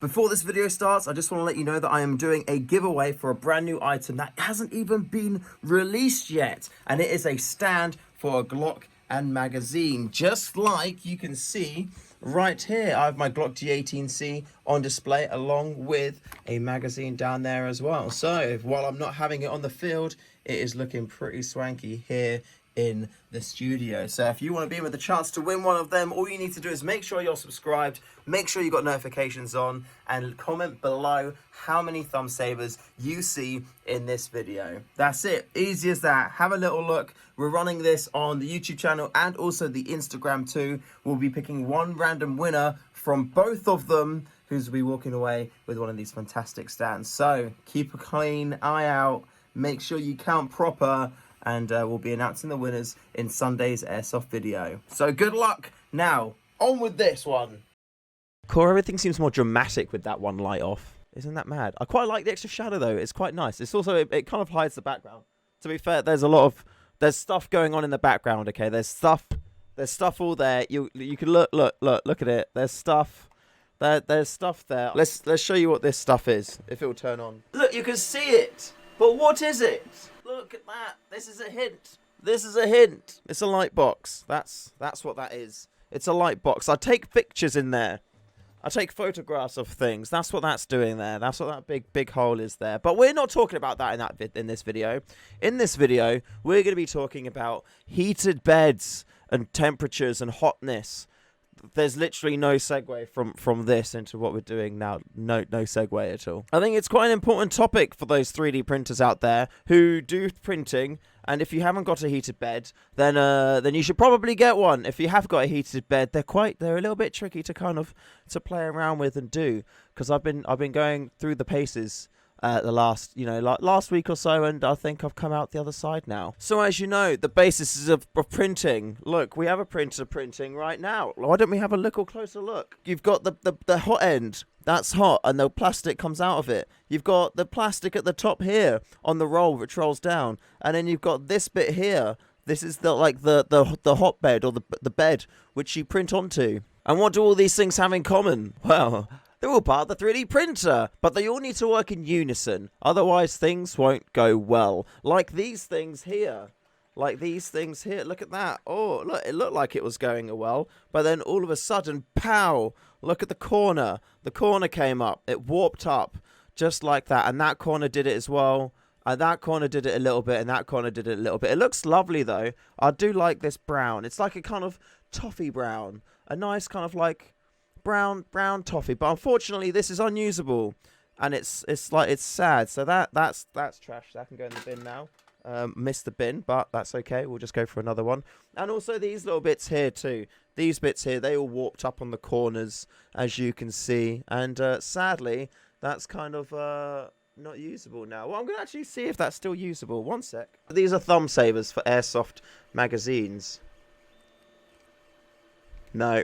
Before this video starts, I just want to let you know that I am doing a giveaway for a brand new item that hasn't even been released yet. And it is a stand for a Glock and Magazine. Just like you can see right here, I have my Glock G18C on display along with a magazine down there as well. So while I'm not having it on the field, it is looking pretty swanky here in the studio. So if you want to be in with a chance to win one of them, all you need to do is make sure you're subscribed, make sure you got notifications on, and comment below how many thumb savers you see in this video. That's it, easy as that. Have a little look. We're running this on the YouTube channel and also the Instagram too. We'll be picking one random winner from both of them who's be walking away with one of these fantastic stands. So keep a clean eye out, make sure you count proper, and we'll be announcing the winners in Sunday's Airsoft video. So good luck. Now, on with this one. Core, everything seems more dramatic with that one light off. Isn't that mad? I quite like the extra shadow though. It's quite nice. It's also, it kind of hides the background. To be fair, there's stuff going on in the background, okay? There's stuff all there. You can look at it. There's stuff. There's stuff there. Let's show you what this stuff is, if it'll turn on. Look, you can see it. But what is it? Look at that. This is a hint. This is a hint. It's a light box. That's what that is. It's a light box. I take pictures in there. I take photographs of things. That's what that's doing there. That's what that big hole is there. But we're not talking about that in this video. In this video, we're going to be talking about heated beds and temperatures and hotness. There's literally no segue from this into what we're doing now. No segue at all. I think it's quite an important topic for those 3D printers out there who do printing. And if you haven't got a heated bed, then you should probably get one. If you have got a heated bed, they're a little bit tricky to play around with and do. Because I've been going through the paces the last week or so, and I think I've come out the other side now. So as you know, the basis of printing. Look, we have a printer printing right now. Why don't we have a little closer look? You've got the hot end. That's hot, and the plastic comes out of it. You've got the plastic at the top here on the roll, which rolls down, and then you've got this bit here. This is the hot bed, or the bed which you print onto. And what do all these things have in common? Well, they're all part of the 3D printer, but they all need to work in unison. Otherwise, things won't go well. Like these things here. Look at that. Oh, look, it looked like it was going well, but then all of a sudden, pow! Look at the corner. The corner came up. It warped up, just like that. And that corner did it as well. And that corner did it a little bit, and that corner did it a little bit. It looks lovely, though. I do like this brown. It's like a kind of toffee brown. A nice kind of like brown toffee, but unfortunately this is unusable, and it's sad. So that's trash. That can go in the bin now. Missed the bin, but that's okay. We'll just go for another one. And also these little bits here too. These bits here, they all warped up on the corners, as you can see, and sadly that's kind of not usable now. Well, I'm gonna actually see if that's still usable. One sec. These are thumb savers for Airsoft magazines. No.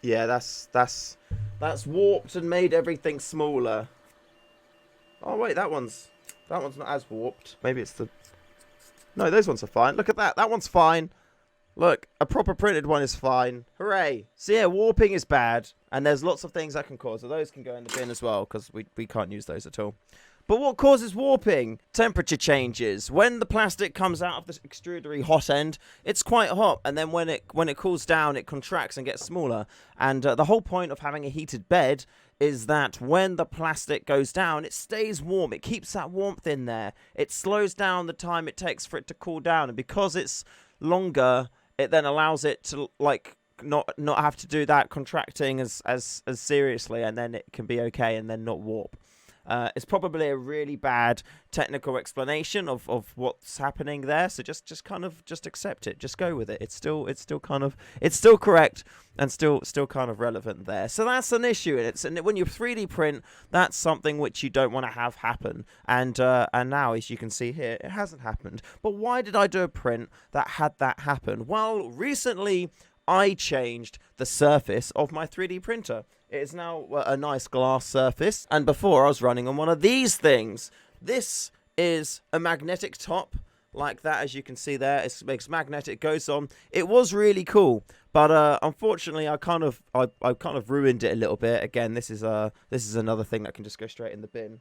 Yeah, that's warped and made everything smaller. Oh wait, that one's not as warped. Maybe it's the... No, those ones are fine. Look at that. That one's fine. Look, a proper printed one is fine. Hooray. So yeah, warping is bad, and there's lots of things that can cause. So those can go in the bin as well, because we can't use those at all. But what causes warping? Temperature changes. When the plastic comes out of the extrudery hot end, it's quite hot, and then when it cools down, it contracts and gets smaller. And the whole point of having a heated bed is that when the plastic goes down, it stays warm. It keeps that warmth in there. It slows down the time it takes for it to cool down, and because it's longer, it then allows it to not have to do that contracting as seriously, and then it can be okay and then not warp. It's probably a really bad technical explanation of what's happening there. So just accept it. Just go with it. It's still correct and still kind of relevant there. So that's an issue. And when you 3D print, that's something which you don't want to have happen. And now, as you can see here, it hasn't happened. But why did I do a print that had that happen? Well, recently I changed the surface of my 3D printer. It is now a nice glass surface, and before I was running on one of these things. This is a magnetic top like that, as you can see there. It's magnetic, goes on. It was really cool, but unfortunately, I kind of ruined it a little bit. Again, this is another thing that can just go straight in the bin.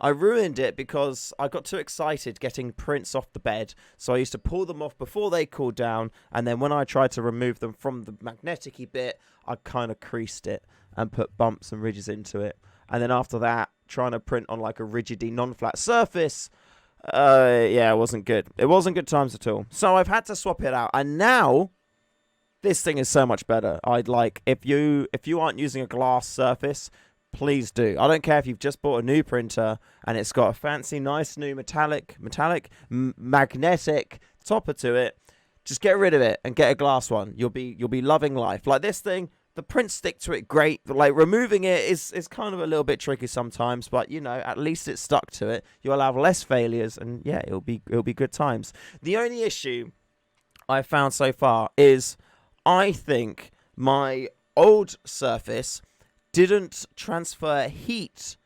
I ruined it because I got too excited getting prints off the bed, so I used to pull them off before they cooled down, and then when I tried to remove them from the magnetic-y bit, I kind of creased it and put bumps and ridges into it. And then after that, trying to print on like a rigidy non-flat surface, yeah, it wasn't good. It wasn't good times at all. So I've had to swap it out, and now this thing is so much better. If you aren't using a glass surface, please do. I don't care if you've just bought a new printer and it's got a fancy, nice new magnetic topper to it. Just get rid of it and get a glass one. You'll be loving life. Like this thing, the prints stick to it great. Like removing it is kind of a little bit tricky sometimes, but you know, at least it's stuck to it. You'll have less failures, and yeah, it'll be good times. The only issue I've found so far is I think my old surface didn't transfer heat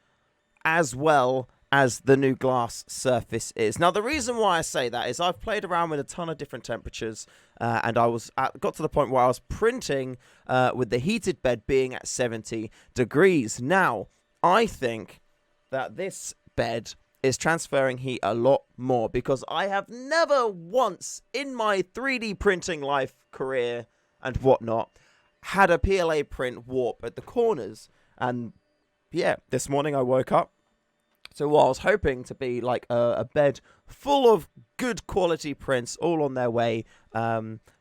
as well as the new glass surface is. Now, the reason why I say that is I've played around with a ton of different temperatures, and got to the point where I was printing with the heated bed being at 70 degrees. Now, I think that this bed is transferring heat a lot more, because I have never once in my 3D printing life career and whatnot had a PLA print warp at the corners. And yeah, this morning I woke up to what I was hoping to be like a bed full of good quality prints all on their way.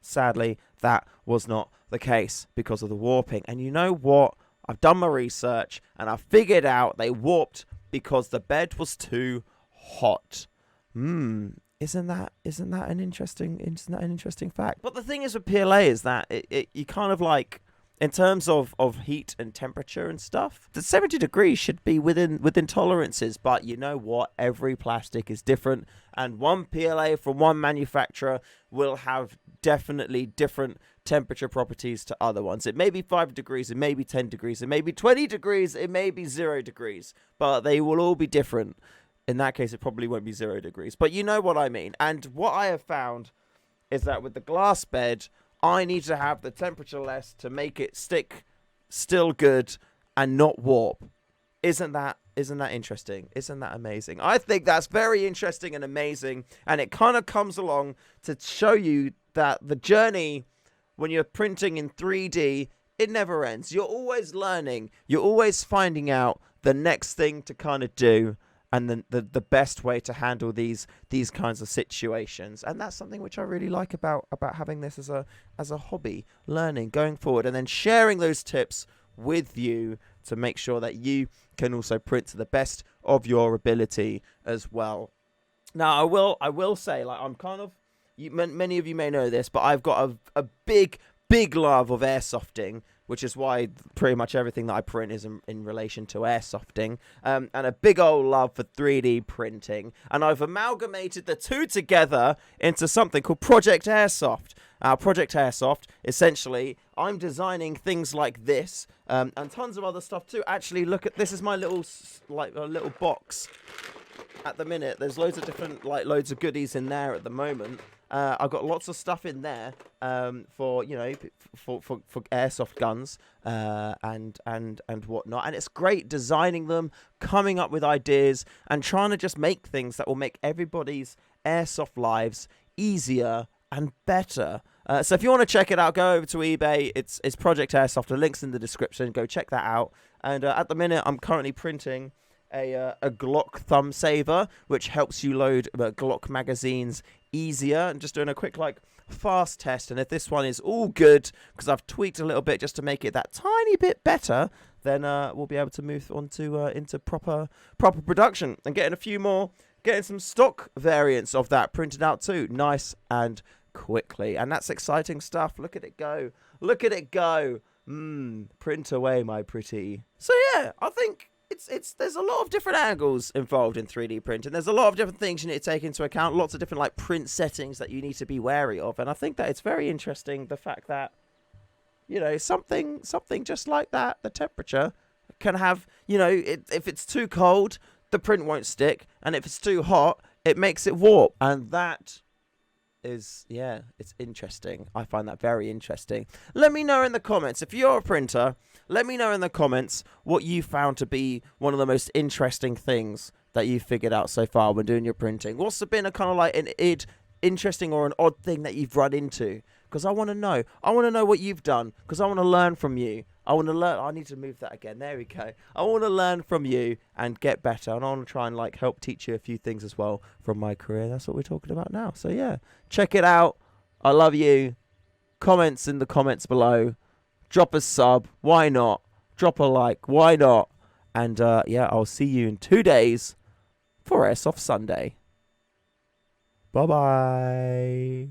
Sadly, that was not the case because of the warping. And you know what? I've done my research and I figured out they warped because the bed was too hot. Isn't that an interesting fact? But the thing is with PLA is that you kind of like, in terms of heat and temperature and stuff, the 70 degrees should be within tolerances. But you know what? Every plastic is different, and one PLA from one manufacturer will have definitely different temperature properties to other ones. It may be 5 degrees, it may be 10 degrees, it may be 20 degrees, it may be 0 degrees, but they will all be different. In that case, it probably won't be 0 degrees, but you know what I mean. And what I have found is that with the glass bed, I need to have the temperature less to make it stick still good and not warp. Isn't that interesting? Isn't that amazing? I think that's very interesting and amazing, and it kind of comes along to show you that the journey when you're printing in 3D, it never ends. You're always learning. You're always finding out the next thing to kind of do, and the best way to handle these kinds of situations. And that's something which I really like about having this as a hobby, learning, going forward, and then sharing those tips with you to make sure that you can also print to the best of your ability as well. Now, I will say, like, I'm kind of, many of you may know this, but I've got a big love of airsofting, which is why pretty much everything that I print is in relation to airsofting, and a big old love for 3D printing. And I've amalgamated the two together into something called Project Airsoft. Project Airsoft, essentially, I'm designing things like this, and tons of other stuff too. Actually, look at this. Is my little little box. At the minute, there's loads of different, loads of goodies in there at the moment. I've got lots of stuff in there for airsoft guns and whatnot, and it's great designing them, coming up with ideas, and trying to just make things that will make everybody's airsoft lives easier and better. So if you want to check it out, go over to eBay. It's Project Airsoft. The link's in the description. Go check that out. And at the minute, I'm currently printing a Glock thumb saver, which helps you load Glock magazines easier, and just doing a quick fast test. And if this one is all good, because I've tweaked a little bit just to make it that tiny bit better, then we'll be able to move on to into proper production and getting some stock variants of that printed out too, nice and quickly. And that's exciting stuff. Look at it go. Print away, my pretty. So yeah, I think there's a lot of different angles involved in 3D printing. There's a lot of different things you need to take into account, lots of different print settings that you need to be wary of. And I think that it's very interesting, the fact that, something just like that, the temperature can have, if it's too cold, the print won't stick, and if it's too hot, it makes it warp. And that is, yeah, it's interesting. I find that very interesting. Let me know in the comments, if you're a printer, let me know in the comments what you found to be one of the most interesting things that you've figured out so far when doing your printing. What's been a kind of like an interesting or an odd thing that you've run into? Because I want to know. I want to know what you've done, because I want to learn from you. I want to learn. I need to move that again. There we go. I want to learn from you and get better. And I want to try and like help teach you a few things as well from my career. That's what we're talking about now. So yeah, check it out. I love you. Comments in the comments below. Drop a sub. Why not? Drop a like. Why not? And yeah, I'll see you in 2 days for Airsoft Sunday. Bye-bye.